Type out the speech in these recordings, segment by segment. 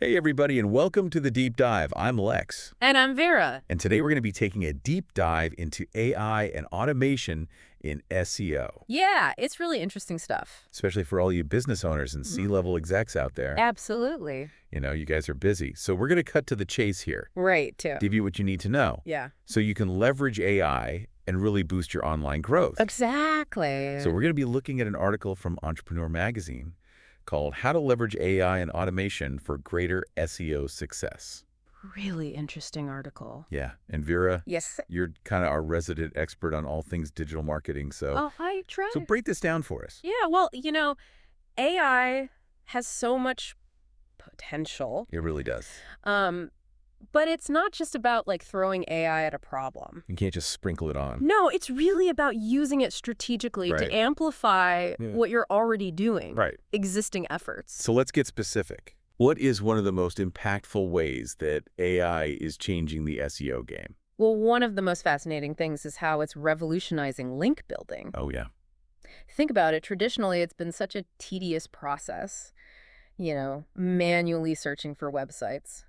Hey everybody, and welcome to the Deep Dive. I'm Lex. And I'm Vera. And today we're going to be taking a deep dive into AI and automation in SEO. Yeah, it's really interesting stuff. Especially for all you business owners and C-level execs out there. Absolutely. You guys are busy. So we're going to cut to the chase here. Right, too. Give you what you need to know. Yeah. So you can leverage AI and really boost your online growth. Exactly. So we're going to be looking at an article from Entrepreneur Magazine called How to Leverage AI and Automation for Greater SEO Success. Really interesting article. Yeah. And Vera, Yes. you're kind of our resident expert on all things digital marketing. So, I try. so break this down for us. Yeah, well, AI has so much potential. It really does. But it's not just about throwing AI at a problem. You can't just sprinkle it on. No, it's really about using it strategically to amplify what you're already doing. Right. Existing efforts. So let's get specific. What is one of the most impactful ways that AI is changing the SEO game? Well, one of the most fascinating things is how it's revolutionizing link building. Oh, yeah. Think about it. Traditionally, it's been such a tedious process, manually searching for websites.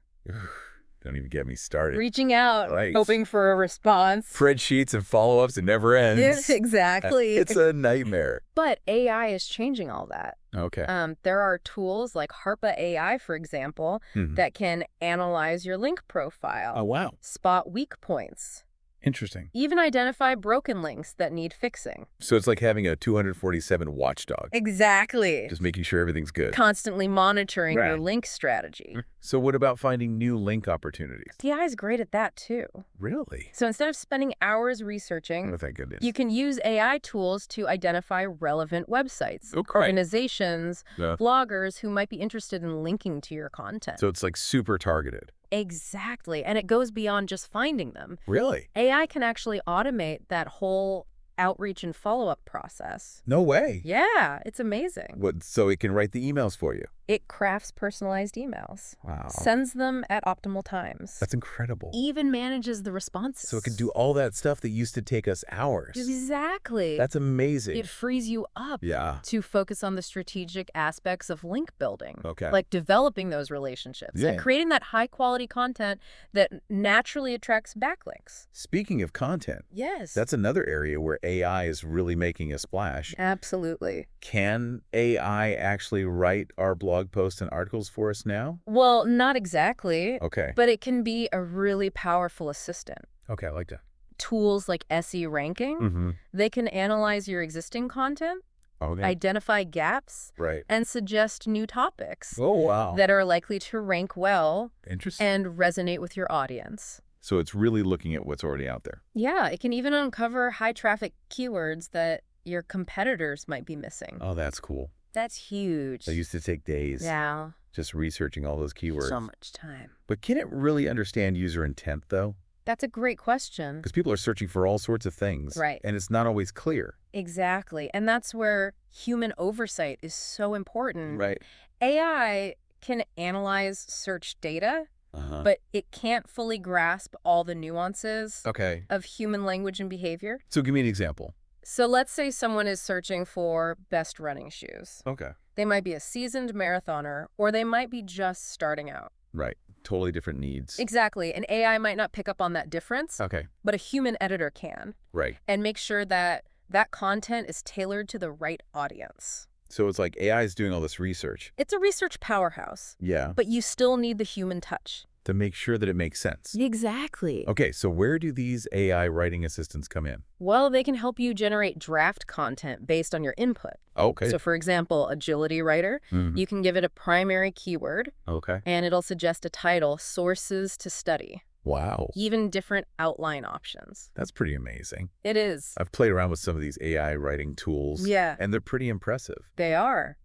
Don't even get me started. Reaching out, Right. hoping for a response. Spreadsheets and follow-ups, it never ends. Exactly. It's a nightmare. But AI is changing all that. Okay. There are tools like Harpa AI, for example, that can analyze your link profile. Oh, wow. Spot weak points. Interesting. Even identify broken links that need fixing. So it's like having a 247 watchdog. Exactly. Just making sure everything's good. Constantly monitoring your Right. link strategy. So what about finding new link opportunities? AI is great at that too. Really? So instead of spending hours researching, Oh, thank goodness. you can use AI tools to identify relevant websites, Okay. organizations, Yeah. bloggers who might be interested in linking to your content. So it's like super targeted. Exactly. And it goes beyond just finding them. Really? AI can actually automate that whole outreach and follow-up process. No way. Yeah, it's amazing. What? So it can write the emails for you? It crafts personalized emails, Wow. sends them at optimal times, That's incredible. even manages the responses. So it can do all that stuff that used to take us hours. Exactly. That's amazing. It frees you up Yeah. to focus on the strategic aspects of link building. Okay. Like developing those relationships Yeah. and creating that high-quality content that naturally attracts backlinks. Speaking of content, Yes. that's another area where AI is really making a splash. Absolutely. Can AI actually write our blog posts and articles for us now? Well, not exactly, Okay. but it can be a really powerful assistant. Okay, I like that. Tools like SE ranking, they can analyze your existing content, Okay. identify gaps, Right. and suggest new topics Oh, wow. that are likely to rank well Interesting. and resonate with your audience. So it's really looking at what's already out there. Yeah, it can even uncover high-traffic keywords that your competitors might be missing. Oh, that's cool. That's huge. That used to take days. Yeah, Just researching all those keywords. so much time. But can it really understand user intent, though? That's a great question. Because people are searching for all sorts of things. Right. And it's not always clear. Exactly. And that's where human oversight is so important. Right. AI can analyze search data, Uh-huh. but it can't fully grasp all the nuances Okay. of human language and behavior. So give me an example. So let's say someone is searching for best running shoes. Okay. They might be a seasoned marathoner, or they might be just starting out. Right. Totally different needs. Exactly. And AI might not pick up on that difference, Okay. but a human editor can, Right. and make sure that that content is tailored to the right audience. So it's like AI is doing all this research. It's a research powerhouse, Yeah. but you still need the human touch. To make sure that it makes sense. Exactly. Okay. So where do these AI writing assistants come in? Well, they can help you generate draft content based on your input. Okay. So for example, Agility Writer, Mhm. you can give it a primary keyword, Okay. and it'll suggest a title, sources to study, Wow. even different outline options. That's pretty amazing. It is. I've played around with some of these AI writing tools. Yeah. And they're pretty impressive. They are.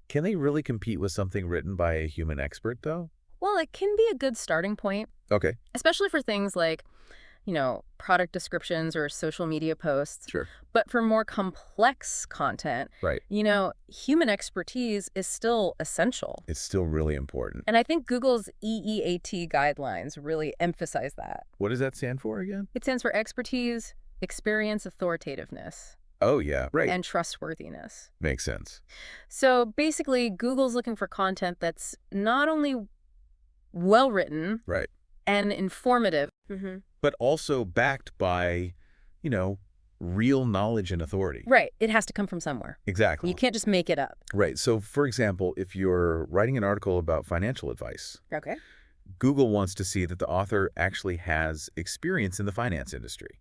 Can they really compete with something written by a human expert, though? Well, it can be a good starting point, Okay. especially for things like, product descriptions or social media posts. Sure. But for more complex content, Right. human expertise is still essential. It's still really important. And I think Google's EEAT guidelines really emphasize that. What does that stand for again? It stands for expertise, experience, authoritativeness, Oh, yeah. Right. and trustworthiness. Makes sense. So basically, Google's looking for content that's not only well-written, Right. and informative. But also backed by, you know, real knowledge and authority. Right. It has to come from somewhere. Exactly. You can't just make it up. Right. So, for example, if you're writing an article about financial advice, Okay. Google wants to see that the author actually has experience in the finance industry.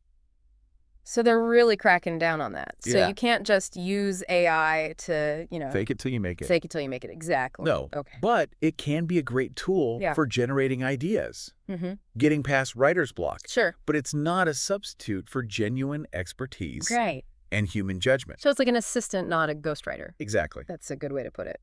So they're really cracking down on that. So Yeah. you can't just use AI to, Fake it till you make it. fake it till you make it. Exactly. No. Okay. But it can be a great tool Yeah. for generating ideas, Mm-hmm. getting past writer's block. Sure. But it's not a substitute for genuine expertise Right. and human judgment. So it's like an assistant, not a ghostwriter. Exactly. That's a good way to put it.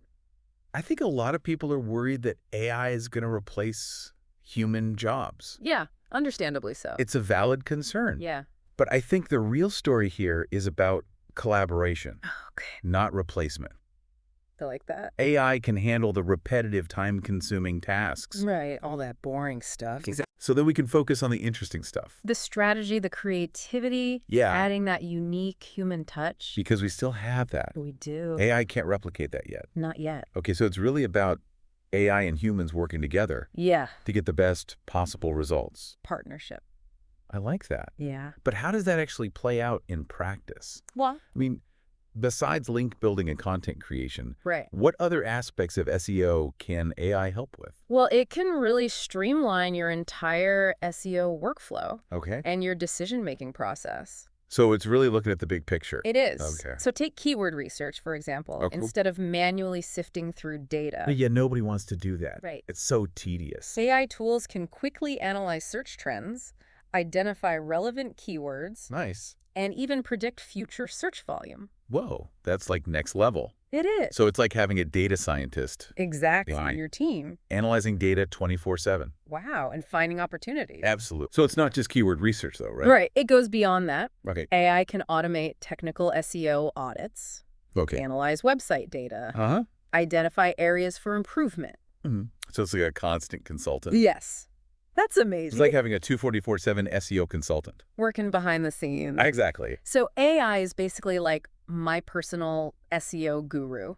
I think a lot of people are worried that AI is going to replace human jobs. Yeah. Understandably so. It's a valid concern. Yeah. But I think the real story here is about collaboration, Okay. not replacement. I like that. AI can handle the repetitive, time-consuming tasks Right. All that boring stuff. so that we can focus on the interesting stuff. The strategy, the creativity, Yeah. adding that unique human touch. Because we still have that. We do. AI can't replicate that yet. Not yet. Okay, so it's really about AI and humans working together Yeah. to get the best possible results. Partnership. I like that. Yeah. But how does that actually play out in practice? Well, I mean, besides link building and content creation, right. what other aspects of SEO can AI help with? Well, it can really streamline your entire SEO workflow Okay. and your decision-making process. So it's really looking at the big picture. It is. Okay. So take keyword research, for example, Okay. instead of manually sifting through data. Yeah, nobody wants to do that. Right. It's so tedious. AI tools can quickly analyze search trends, identify relevant keywords, Nice. and even predict future search volume. Whoa, that's like next level. It is. So it's like having a data scientist Exactly. Right. Your team. analyzing data 24/7. Wow. And finding opportunities. Absolutely. So it's not just keyword research though, right? Right. It goes beyond that. Okay. AI can automate technical SEO audits, Okay. analyze website data, Uh-huh. identify areas for improvement. So it's like a constant consultant. Yes. That's amazing. It's like having a 24/7 SEO consultant. Working behind the scenes. Exactly. So AI is basically like my personal SEO guru.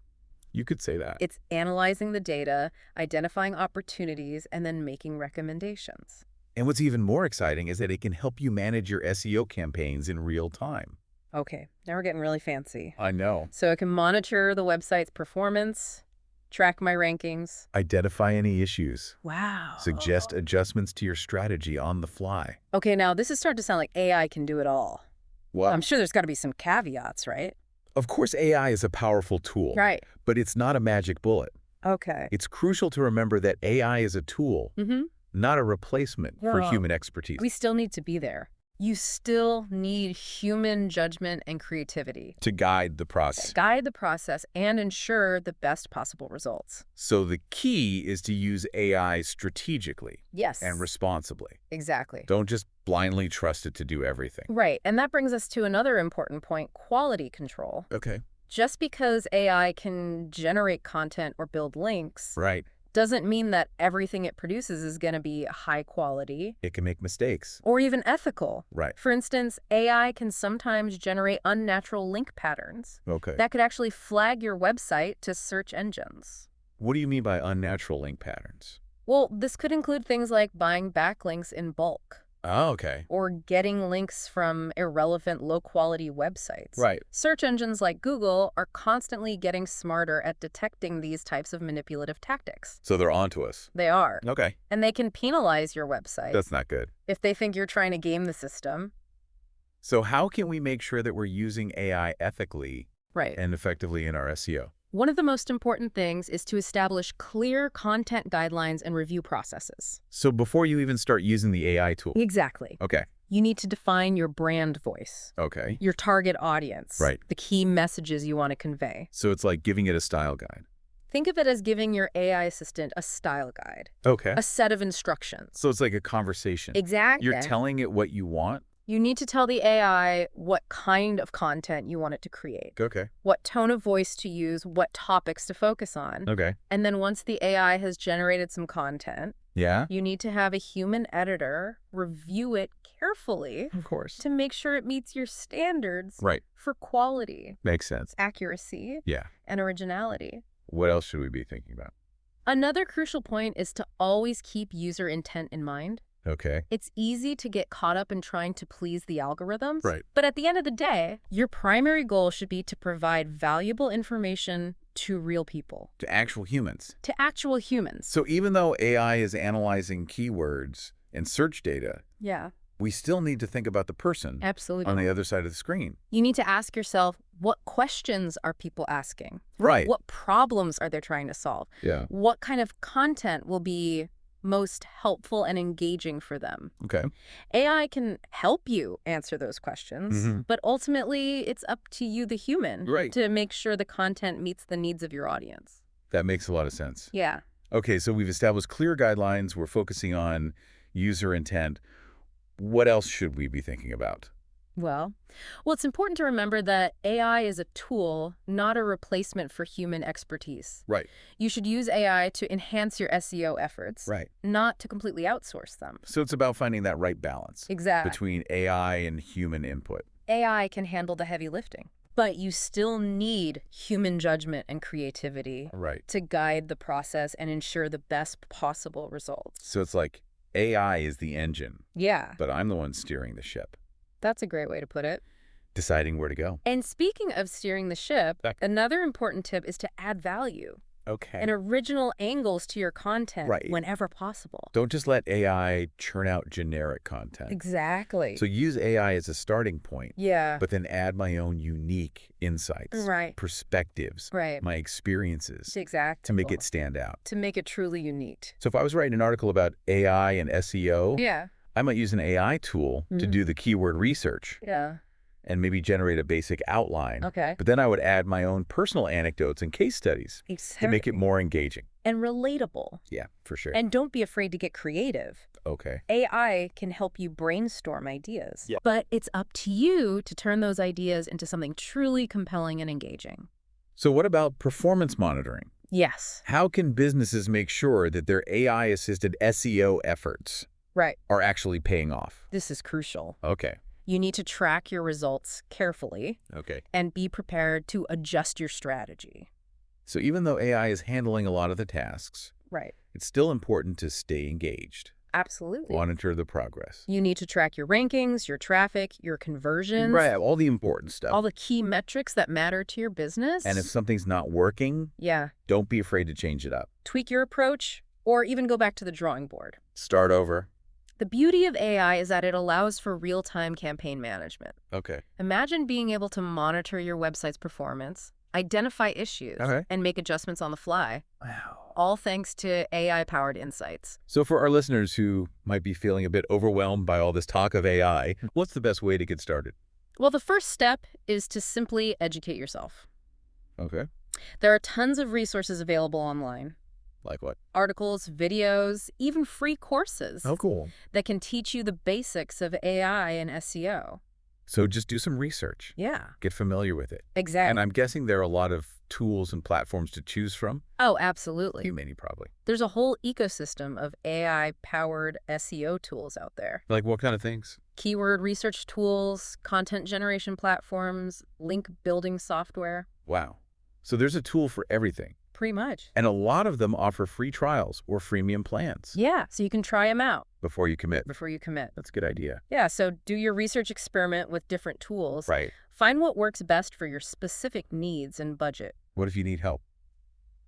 You could say that. It's analyzing the data, identifying opportunities, and then making recommendations. And what's even more exciting is that it can help you manage your SEO campaigns in real time. Okay, now we're getting really fancy. I know. So it can monitor the website's performance, track my rankings. Identify any issues. Wow. Suggest adjustments to your strategy on the fly. Okay, now this is starting to sound like AI can do it all. Well, I'm sure there's got to be some caveats, right? of course, AI is a powerful tool, Right. but it's not a magic bullet. Okay. It's crucial to remember that AI is a tool, Mm-hmm. not a replacement for Yeah. human expertise. We still need to be there. You still need human judgment and creativity. To guide the process. Guide the process and ensure the best possible results. So the key is to use AI strategically Yes. and responsibly. Exactly. Don't just blindly trust it to do everything. Right. And that brings us to another important point, quality control. Okay. Just because AI can generate content or build links Right. doesn't mean that everything it produces is going to be high quality It can make mistakes. or even ethical. Right. For instance, AI can sometimes generate unnatural link patterns Okay. that could actually flag your website to search engines. What do you mean by unnatural link patterns? Well, this could include things like buying backlinks in bulk Oh, okay. or getting links from irrelevant low-quality websites. Right. Search engines like Google are constantly getting smarter at detecting these types of manipulative tactics. So they're onto us. They are. Okay. And they can penalize your website That's not good. if they think you're trying to game the system. So how can we make sure that we're using AI ethically Right. and effectively in our SEO? One of the most important things is to establish clear content guidelines and review processes. So before you even start using the AI tool. Exactly. Okay. You need to define your brand voice, Okay. your target audience, Right. the key messages you want to convey. So it's like giving it a style guide. Think of it as giving your AI assistant a style guide, Okay. a set of instructions. So it's like a conversation. Exactly. You're telling it what you want. You need to tell the AI what kind of content you want it to create, Okay. what tone of voice to use, what topics to focus on. Okay. And then once the AI has generated some content, Yeah. you need to have a human editor review it carefully Of course. to make sure it meets your standards Right. for quality, Makes sense. accuracy, Yeah. and originality. What else should we be thinking about? Another crucial point is to always keep user intent in mind. Okay. It's easy to get caught up in trying to please the algorithms. Right. But at the end of the day, your primary goal should be to provide valuable information to real people, To actual humans. to actual humans. So even though AI is analyzing keywords and search data, Yeah, we still need to think about the person absolutely. on the other side of the screen. You need to ask yourself, what questions are people asking? Right. What problems are they trying to solve? Yeah. What kind of content will be most helpful and engaging for them? Okay. AI can help you answer those questions, but ultimately it's up to you, the human, Right. to make sure the content meets the needs of your audience. That makes a lot of sense. Yeah. Okay, so we've established clear guidelines. We're focusing on user intent. What else should we be thinking about? Well, it's important to remember that AI is a tool, not a replacement for human expertise. Right. You should use AI to enhance your SEO efforts, Right. not to completely outsource them. So it's about finding that right balance Exactly. between AI and human input. AI can handle the heavy lifting, but you still need human judgment and creativity Right. to guide the process and ensure the best possible results. So it's like AI is the engine, Yeah, but I'm the one steering the ship, that's a great way to put it. deciding where to go. And speaking of steering the ship, another important tip is to add value Okay. and original angles to your content Right. whenever possible. Don't just let AI churn out generic content. Exactly. So use AI as a starting point, Yeah. but then add my own unique insights, Right. perspectives, Right. my experiences Exactly. to make it stand out. To make it truly unique. So if I was writing an article about AI and SEO, Yeah. I might use an AI tool to do the keyword research Yeah. and maybe generate a basic outline. Okay. But then I would add my own personal anecdotes and case studies to make it more engaging. And relatable. Yeah, for sure. And don't be afraid to get creative. Okay. AI can help you brainstorm ideas, Yeah. but it's up to you to turn those ideas into something truly compelling and engaging. So what about performance monitoring? Yes. How can businesses make sure that their AI-assisted SEO efforts Right. are actually paying off? This is crucial. Okay. You need to track your results carefully Okay. and be prepared to adjust your strategy. So even though AI is handling a lot of the tasks, Right. it's still important to stay engaged, Absolutely. monitor the progress. You need to track your rankings, your traffic, your conversions, Right, all the important stuff. all the key metrics that matter to your business. And if something's not working, Yeah. don't be afraid to change it up. Tweak your approach or even go back to the drawing board. Start over. The beauty of AI is that it allows for real-time campaign management. Okay. Imagine being able to monitor your website's performance, identify issues, Okay. and make adjustments on the fly, Wow. all thanks to AI-powered insights. So for our listeners who might be feeling a bit overwhelmed by all this talk of AI, what's the best way to get started? Well, the first step is to simply educate yourself. Okay. There are tons of resources available online. Like what? Articles, videos, even free courses cool. that can teach you the basics of AI and SEO. So just do some research. Yeah, Get familiar with it. exactly. And I'm guessing there are a lot of tools and platforms to choose from. Oh, absolutely. Too many, probably. There's a whole ecosystem of AI-powered SEO tools out there. Like what kind of things? Keyword research tools, content generation platforms, link building software. Wow. So there's a tool for everything. Pretty much. And a lot of them offer free trials or freemium plans Yeah, so you can try them out before you commit. before you commit. That's a good idea. Yeah, so do your research experiment with different tools. Right. Find what works best for your specific needs and budget. What if you need help?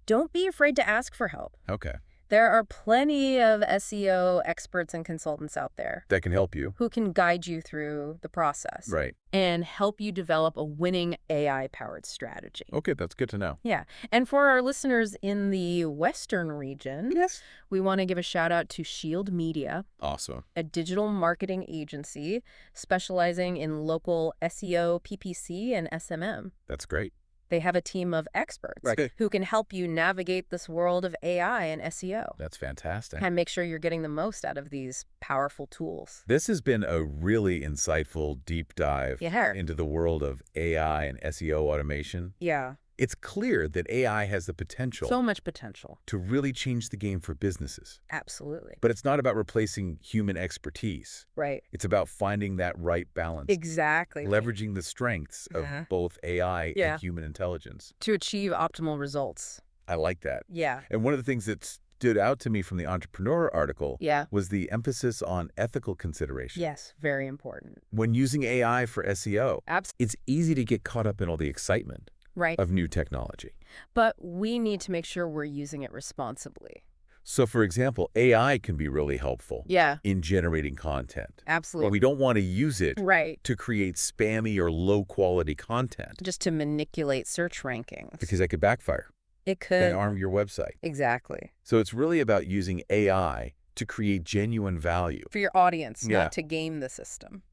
Don't be afraid to ask for help. Okay. There are plenty of SEO experts and consultants out there That can help you. who can guide you through the process Right. and help you develop a winning AI-powered strategy. Okay, that's good to know. Yeah. And for our listeners in the Western region, Yes. we want to give a shout out to Shield Media, Awesome. a digital marketing agency specializing in local SEO, PPC, and SMM. That's great. They have a team of experts Right. who can help you navigate this world of AI and SEO That's fantastic. and make sure you're getting the most out of these powerful tools. This has been a really insightful deep dive Yeah. into the world of AI and SEO automation. Yeah. It's clear that AI has the potential So much potential. to really change the game for businesses. Absolutely. But it's not about replacing human expertise. Right. It's about finding that right balance, Exactly. leveraging the strengths of Uh-huh. both AI Yeah. and human intelligence. To achieve optimal results. I like that. Yeah. And one of the things that stood out to me from the Entrepreneur article Yeah. was the emphasis on ethical consideration. Yes, very important. When using AI for SEO, Absolutely. it's easy to get caught up in all the excitement Right. of new technology. But we need to make sure we're using it responsibly. So, for example, AI can be really helpful Yeah, in generating content. But absolutely. we don't want to use it Right. to create spammy or low-quality content Just to manipulate search rankings. because that could backfire It and could. harm your website. Exactly. So it's really about using AI to create genuine value. For your audience, Yeah. not to game the system.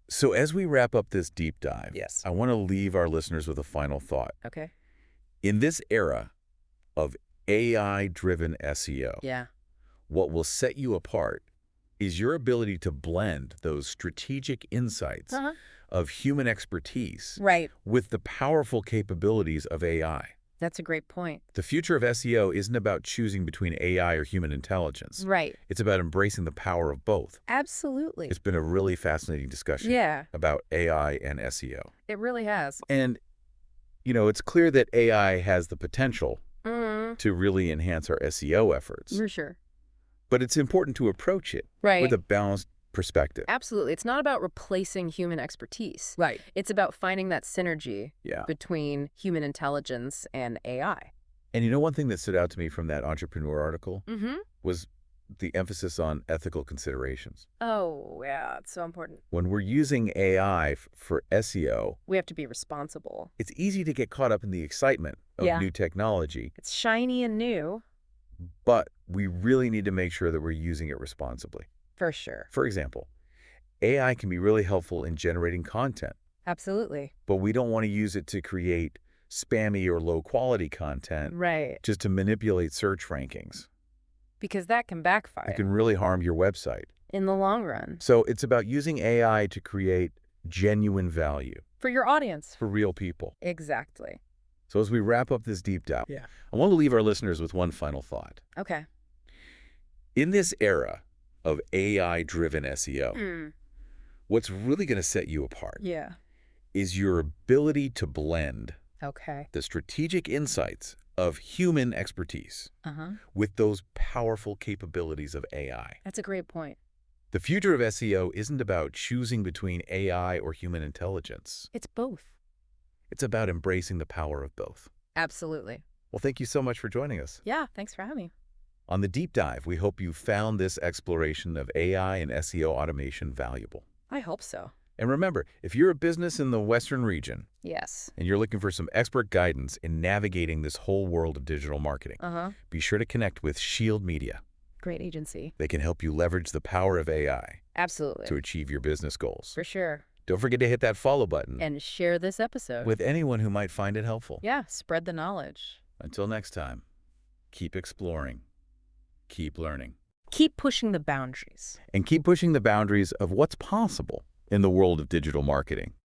So as we wrap up this deep dive, Yes. I want to leave our listeners with a final thought. Okay. In this era of AI-driven SEO, Yeah. what will set you apart is your ability to blend those strategic insights Uh-huh. of human expertise Right. with the powerful capabilities of AI. That's a great point. The future of SEO isn't about choosing between AI or human intelligence. Right. It's about embracing the power of both. Absolutely. It's been a really fascinating discussion Yeah, about AI and SEO. it really has. And, it's clear that AI has the potential Mm, to really enhance our SEO efforts. for sure. But it's important to approach it Right. with a balanced perspective. Absolutely. It's not about replacing human expertise. Right. It's about finding that synergy Yeah. between human intelligence and AI. And one thing that stood out to me from that Entrepreneur article Mm-hmm. was the emphasis on ethical considerations. Oh, yeah. It's so important. When we're using AI for SEO, We have to be responsible. it's easy to get caught up in the excitement of Yeah. new technology, It's shiny and new. but we really need to make sure that we're using it responsibly. For sure. For example, AI can be really helpful in generating content, Absolutely. but we don't want to use it to create spammy or low-quality content Right. just to manipulate search rankings. Because that can backfire It can really harm your website. in the long run. So it's about using AI to create genuine value For your audience. for real people. Exactly. So as we wrap up this deep dive, Yeah. I want to leave our listeners with one final thought. Okay. In this era of AI-driven SEO, Mm. what's really going to set you apart Yeah. is your ability to blend Okay. the strategic insights of human expertise Uh-huh. with those powerful capabilities of AI. That's a great point. The future of SEO isn't about choosing between AI or human intelligence. It's both. It's about embracing the power of both. Absolutely. Well, thank you so much for joining us. Yeah. Thanks for having me. On the deep dive, we hope you found this exploration of AI and SEO automation valuable. I hope so. And remember, if you're a business in the Western region Yes. and you're looking for some expert guidance in navigating this whole world of digital marketing, Uh-huh. be sure to connect with Shield Media. Great agency. They can help you leverage the power of AI Absolutely. to achieve your business goals. For sure. Don't forget to hit that follow button And share this episode. with anyone who might find it helpful. Yeah. Spread the knowledge. Until next time, keep exploring, keep learning, Keep pushing the boundaries. and keep pushing the boundaries of what's possible in the world of digital marketing.